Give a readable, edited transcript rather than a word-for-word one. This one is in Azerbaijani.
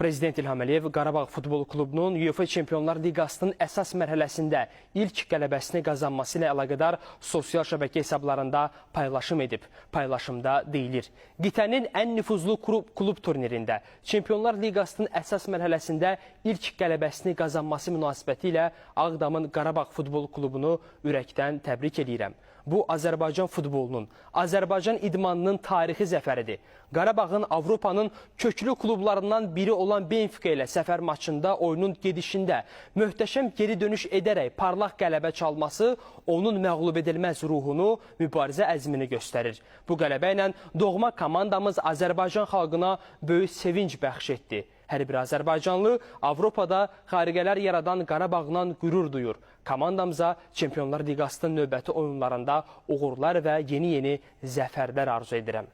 Prezident İlham Əliyev Qarabağ Futbol Klubunun UEFA Çempionlar Liqasının əsas mərhələsində ilk qələbəsini qazanması ilə əlaqədar sosial şəbəkə hesablarında paylaşım edib. Paylaşımda deyilir: qitənin ən nüfuzlu klub turnirində Çempionlar Liqasının əsas mərhələsində ilk qələbəsini qazanması münasibəti ilə Ağdamın Qarabağ Futbol Klubunu ürəkdən təbrik edirəm. Bu, Azərbaycan futbolunun, Azərbaycan idmanının tarixi zəfəridir. Qarabağın Avropanın köklü klublarından biri olan Benfica ilə səfər maçında oyunun gedişində möhtəşəm geri dönüş edərək parlaq qələbə çalması onun məğlub edilməz ruhunu, mübarizə əzmini göstərir. Bu qələbə ilə doğma komandamız Azərbaycan xalqına böyük sevinc bəxş etdi. Hər bir Azərbaycanlı Avropada xariqələr yaradan Qarabağla qürur duyur. Komandamıza Çempionlar Liqasının növbəti oyunlarında uğurlar və yeni zəfərlər arzu edirəm.